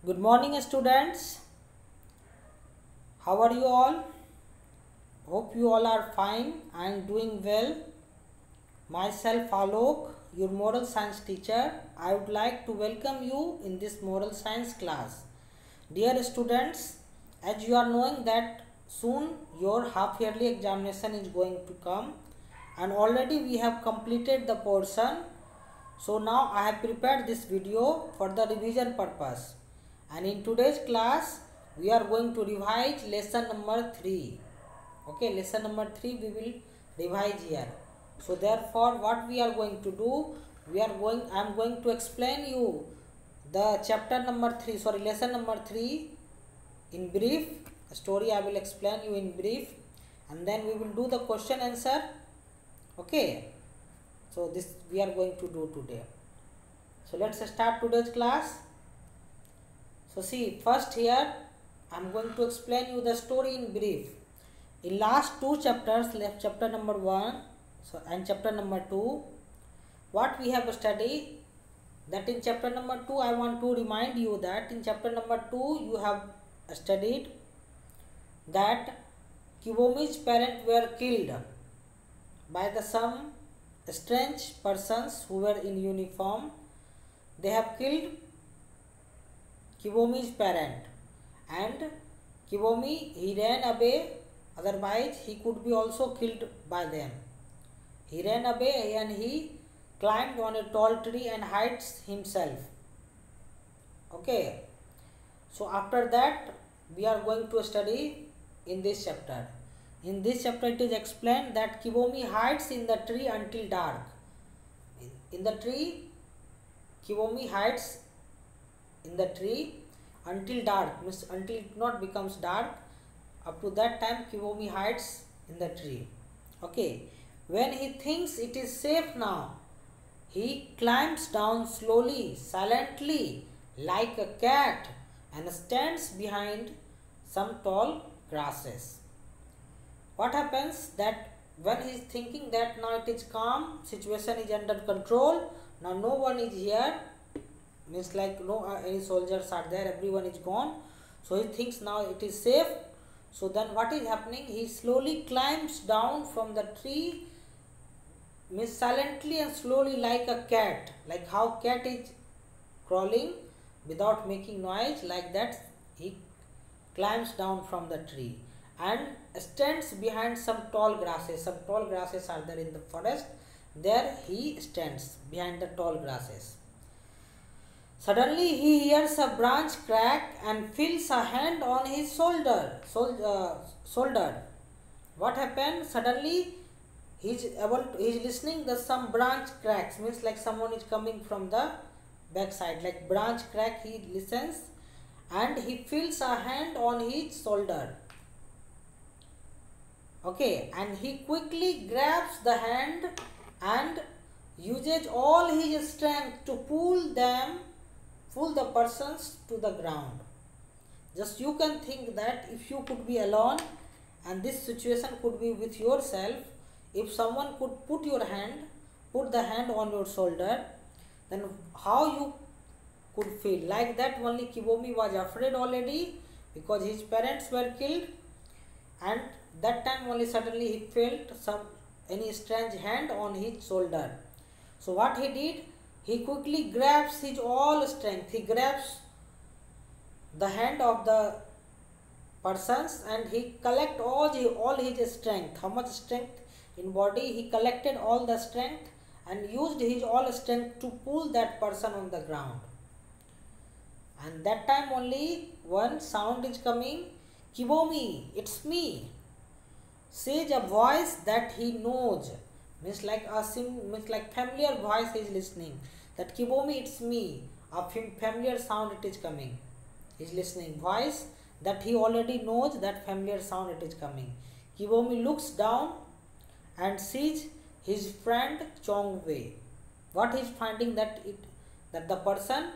Good morning, students. How are you all? Hope you all are fine and doing well. Myself, Alok, your moral science teacher, I would like to welcome you in this moral science class. Dear students, as you are knowing that soon your half yearly examination is going to come, and already we have completed the portion. So now I have prepared this video for the revision purpose, and in today's class we are going to revise lesson number 3. Okay, lesson number 3 we will revise here. So therefore what we are going to do, I am going to explain you the chapter number 3, sorry, lesson number 3 in brief. Story I will explain you in brief, and then we will do the question answer. Okay, so this we are going to do today. So let's start today's class. So see, first here I am going to explain you the story in brief. In last two chapters, left chapter number 1 and chapter number 2, what we have studied, that in chapter number 2 I want to remind you that in chapter number 2 you have studied that Kibomi's parents were killed by the some strange persons who were in uniform. They have killed Kibomi's parent, and Kibomi, he ran away, otherwise he could be also killed by them. He ran away and he climbed on a tall tree and hides himself. Okay, so after that we are going to study in this chapter. In this chapter it is explained that Kibomi hides in the tree until dark. In the tree, Kibomi hides in the tree until dark, means until it not becomes dark. Up to that time Kibomi hides in the tree. Okay, when he thinks it is safe now, he climbs down slowly, silently, like a cat, and stands behind some tall grasses. What happens that when he is thinking that now it is calm, situation is under control, now no one is here, means like no any soldiers are there, everyone is gone, so he thinks now it is safe. So then what is happening, he slowly climbs down from the tree, means silently and slowly like a cat, like how cat is crawling without making noise, like that he climbs down from the tree and stands behind some tall grasses. Some tall grasses are there in the forest. There he stands behind the tall grasses. Suddenly he hears a branch crack and feels a hand on his shoulder. What happened? Suddenly he is listening that some branch cracks, means like someone is coming from the backside, like branch crack. He listens and he feels a hand on his shoulder. Okay, and he quickly grabs the hand and uses all his strength to pull the persons to the ground. Just you can think that if you could be alone and this situation could be with yourself, if someone could put the hand on your shoulder, then how you could feel. Like that only Kibomi was afraid already, because his parents were killed, and that time only suddenly he felt any strange hand on his shoulder. So what he did, he quickly grabs his all strength. He grabs the hand of the persons and he collect all his strength. How much strength in body, he collected all the strength and used his all strength to pull that person on the ground. And that time only one sound is coming, Kibomi, it's me, says a voice that he knows, means like familiar voice he is listening, that Kibomi, it's me, a familiar sound it is coming. He is listening voice that he already knows, that familiar sound it is coming. Kibomi looks down and sees his friend Chong Wei. What he is finding, that the person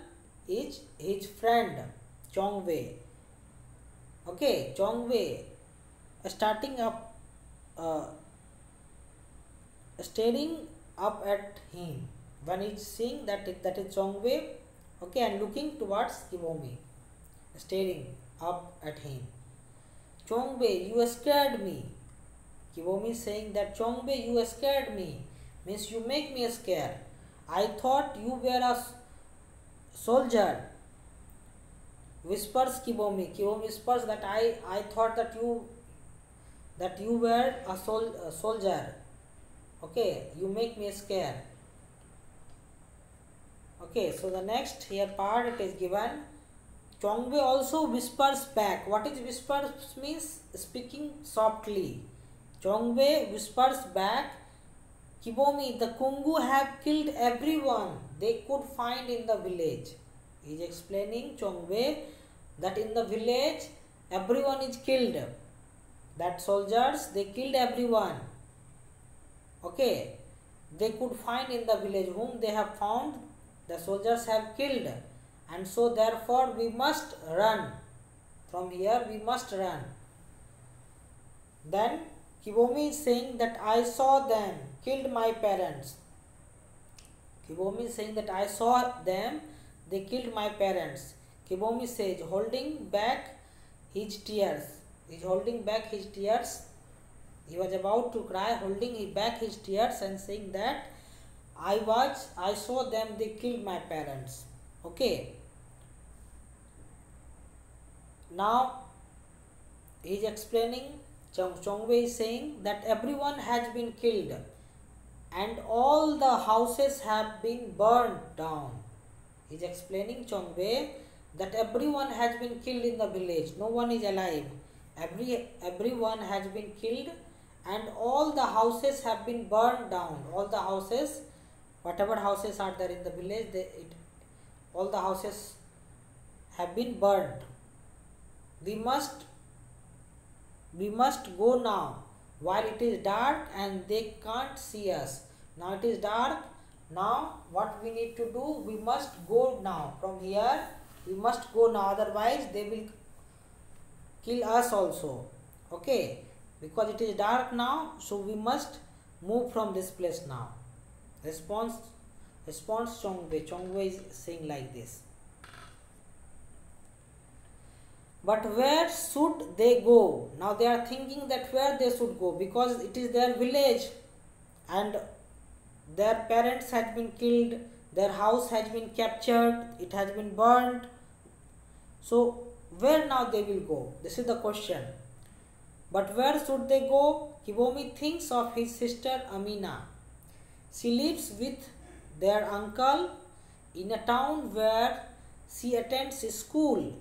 is his friend Chong Wei. Okay, Chong Wei starting up, staring up at him when he is seeing that is Chong Wei. Okay, and looking towards Kibomi. staring up at him. Chongbe, you scared me. Kibomi is saying that Chongbe, you scared me. Means you make me scared. I thought you were a soldier. Whispers Kibomi. Kibomi whispers that I thought that you were a soldier. Okay, you make me scared. Okay, so the next here part it is given. Chongbe also whispers back. What is whispers means? Speaking softly. Chongbe whispers back, Kibomi, the Kungu have killed everyone they could find in the village. He is explaining Chongbe that in the village everyone is killed. That soldiers, they killed everyone. Okay, they could find in the village whom they have found, the soldiers have killed. And so therefore we must run. From here we must run. Then Kibomi is saying that I saw them, killed my parents. Kibomi is saying that I saw them, they killed my parents. Kibomi says, holding back his tears. He is holding back his tears. He was about to cry, holding back his tears and saying that I saw them, they killed my parents. Okay. Now he is explaining, Chongbe is saying that everyone has been killed and all the houses have been burned down. He is explaining Chongbe that everyone has been killed in the village. No one is alive. Everyone has been killed and all the houses have been burned down. All the houses, whatever houses are there in the village, all the houses have been burned. We must go now while it is dark and they can't see us. Now it is dark. Now what we need to do? We must go now. From here we must go now. Otherwise they will kill us also. Okay. Because it is dark now. So we must move from this place now. Response Chongbe. Chongbe is saying like this. But where should they go? Now they are thinking that where they should go, because it is their village and their parents had been killed, their house has been captured, it has been burned. So where now they will go? This is the question. But where should they go? Kibomi thinks of his sister Amina. She lives with their uncle in a town where she attends school.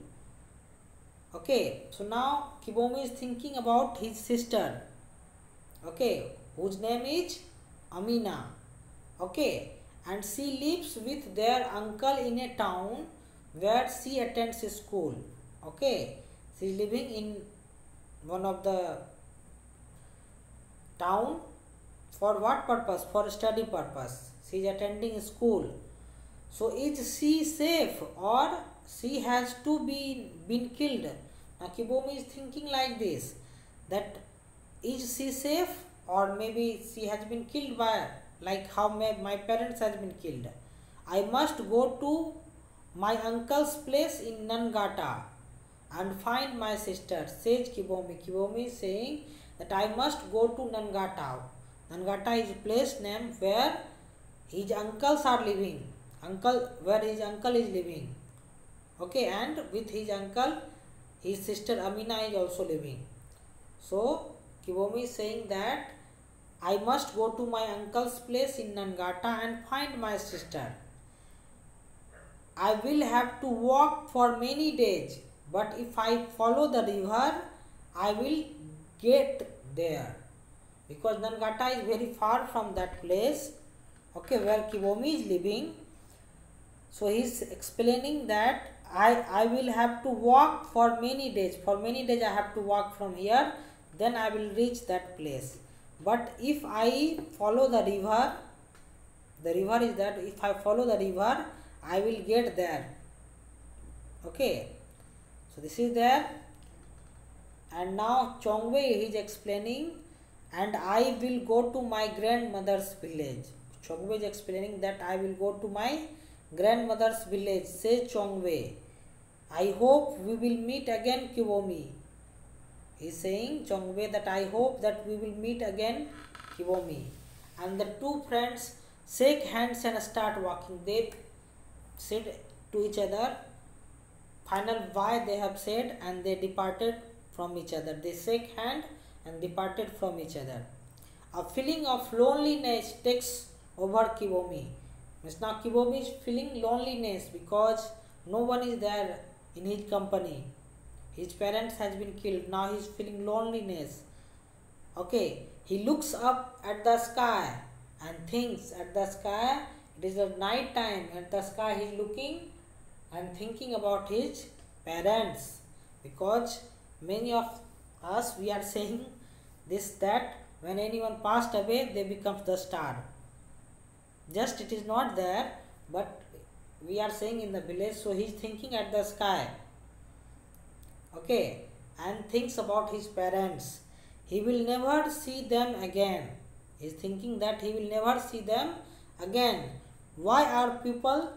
Okay, so now Kibomi is thinking about his sister, okay, whose name is Amina, okay, and she lives with their uncle in a town where she attends school, okay. She is living in one of the town. For what purpose? For study purpose. She is attending school. So is she safe or she has to be been killed? Now Kibomi is thinking like this, that is she safe or maybe she has been killed by, like how my parents has been killed. I must go to my uncle's place in Nangata and find my sister, says Kibomi. Kibomi is saying that I must go to Nangata. Nangata is a place name where his uncles are living. Where his uncle is living. Okay, and with his uncle, his sister Amina is also living. So Kibomi is saying that I must go to my uncle's place in Nangata and find my sister. I will have to walk for many days, but if I follow the river, I will get there. Because Nangata is very far from that place, okay, where Kibomi is living. So he is explaining that I will have to walk for many days. For many days I have to walk from here, then I will reach that place. But if I follow the river is that if I follow the river, I will get there. Okay. So this is there. And now Chongbe is explaining, and I will go to my grandmother's village. Chongbe is explaining that I will go to my grandmother's village, says Chongbe. I hope we will meet again, Kibomi. He's saying, Chongwei, that I hope that we will meet again, Kibomi. And the two friends shake hands and start walking. They said to each other, final why they have said, and they departed from each other. They shake hand and departed from each other. A feeling of loneliness takes over Kibomi. Means now Kibomi is feeling loneliness because no one is there in his company. His parents has been killed. Now he is feeling loneliness. Okay, he looks up at the sky and thinks at the sky. It is a night time. At the sky he is looking and thinking about his parents, because many of us, we are saying this, that when anyone passed away they become the star. Just it is not there, but we are saying in the village. So he is thinking at the sky, okay, and thinks about his parents. He will never see them again. He is thinking that he will never see them again. Why are people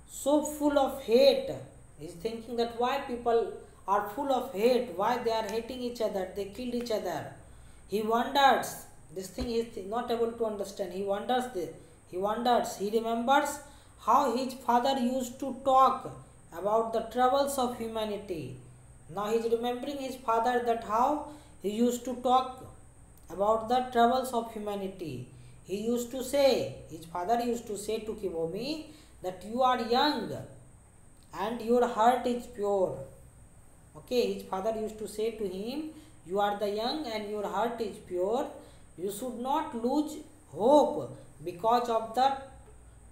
so full of hate? He is thinking that why people are full of hate, why they are hating each other, they killed each other. He wonders. This thing he is not able to understand. He wonders this. He wonders. He remembers how his father used to talk about the troubles of humanity. Now he is remembering his father, that how he used to talk about the troubles of humanity. He used to say, his father used to say to Kibomi, that you are young and your heart is pure. Okay, his father used to say to him, you are the young and your heart is pure. You should not lose hope because of the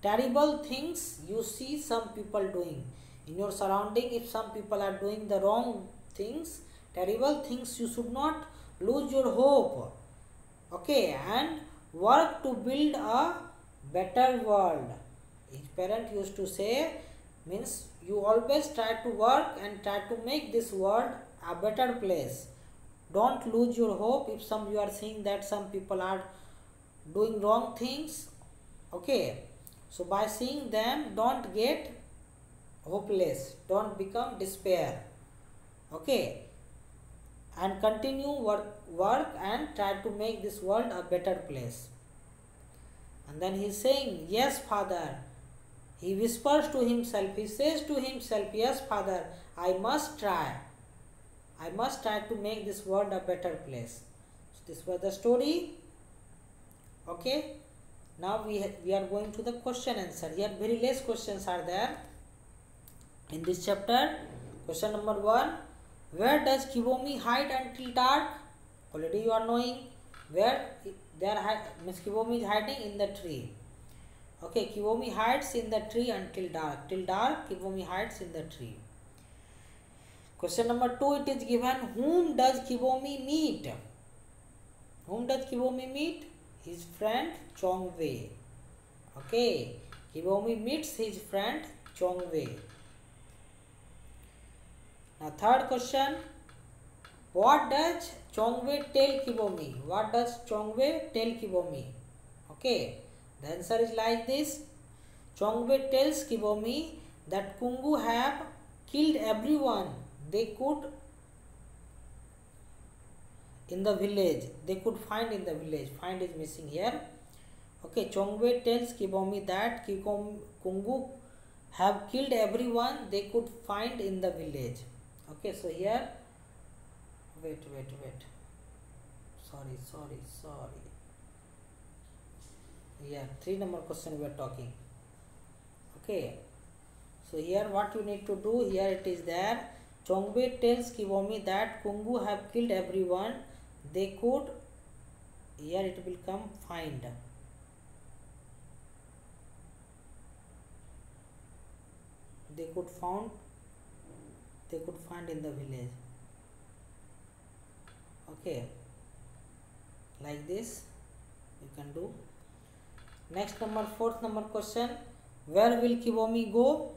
terrible things you see some people doing in your surrounding. If some people are doing the wrong things, terrible things, you should not lose your hope. Okay, and work to build a better world. His parent used to say, means you always try to work and try to make this world a better place. Don't lose your hope. If you are seeing that some people are doing wrong things, okay, so by seeing them, don't get hopeless, don't become despair, okay, and continue work and try to make this world a better place. And then he is saying, yes father. He whispers to himself, he says to himself, yes father, I must try to make this world a better place. So this was the story. Okay, now we are going to the question answer. Here very less questions are there in this chapter. Question number 1, where does Kibomi hide until dark? Already you are knowing where they are. Miss Kibomi is hiding in the tree. Okay, Kibomi hides in the tree until dark. Till dark, Kibomi hides in the tree. Question number 2, it is given, whom does Kibomi meet? Whom does Kibomi meet? His friend Chongwei. Okay, Kibomi meets his friend Chongwei. Now third question, what does Chongwei tell Kibomi? What does Chongwei tell Kibomi? Okay, the answer is like this. Chongwei tells Kibomi that Kungu have killed everyone they could in the village. They could find in the village. Find is missing here. Okay, Chongwei tells Kibomi that Kungu have killed everyone they could find in the village. Okay, so here, wait. Sorry. Yeah, 3 number question we are talking. Okay, so here what you need to do, here it is there. Chongwei tells Kibomi that Kungu have killed everyone they could, here it will come find. They could find in the village. Okay, like this you can do. Next number, 4th number question, where will Kibomi go?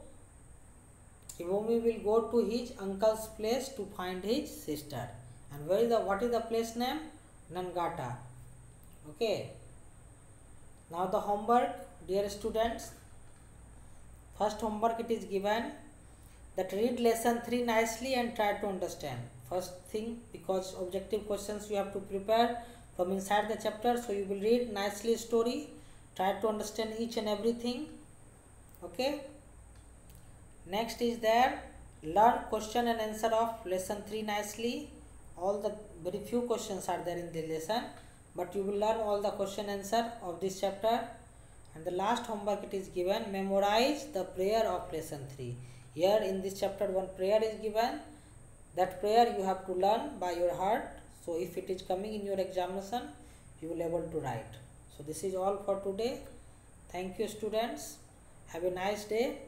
Kibomi will go to his uncle's place to find his sister. And what is the place name? Nangata. Okay. Now the homework, dear students. First homework, it is given, that read lesson 3 nicely and try to understand. First thing, because objective questions you have to prepare from inside the chapter, so you will read nicely story, try to understand each and everything. Okay. Next is there, learn question and answer of lesson 3 nicely. All the very few questions are there in the lesson, but you will learn all the question answer of this chapter. And the last homework it is given, memorize the prayer of lesson 3. Here in this chapter one prayer is given. That prayer you have to learn by your heart. So if it is coming in your examination, you will able to write. So this is all for today. Thank you students. Have a nice day.